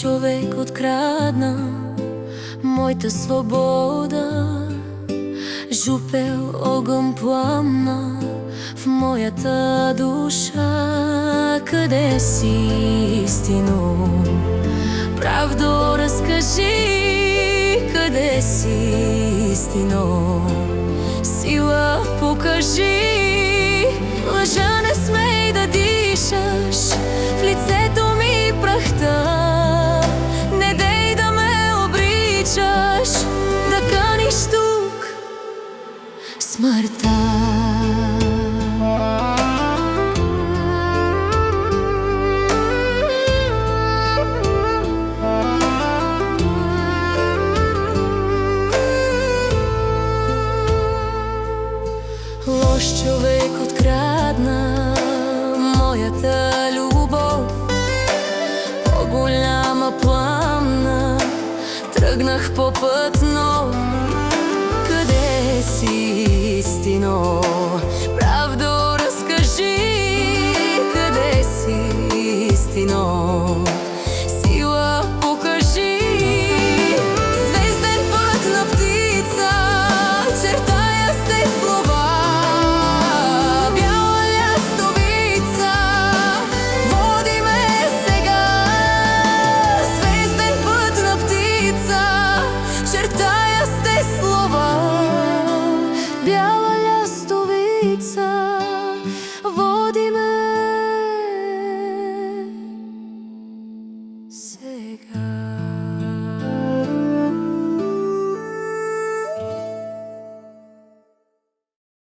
човек открадна моята свобода. Жупел огън пламна в моята душа. Къде си, истино? Правдо разкажи, къде си, истино? Сила покажи, лъжа не смей да дишаш в лицето ми прахта. Не дей да ме обричаш, да каниш тук смъртта. Лош човек открадна моята любов. По-голяма пламна, тръгнах по път нов. Къде си, истино?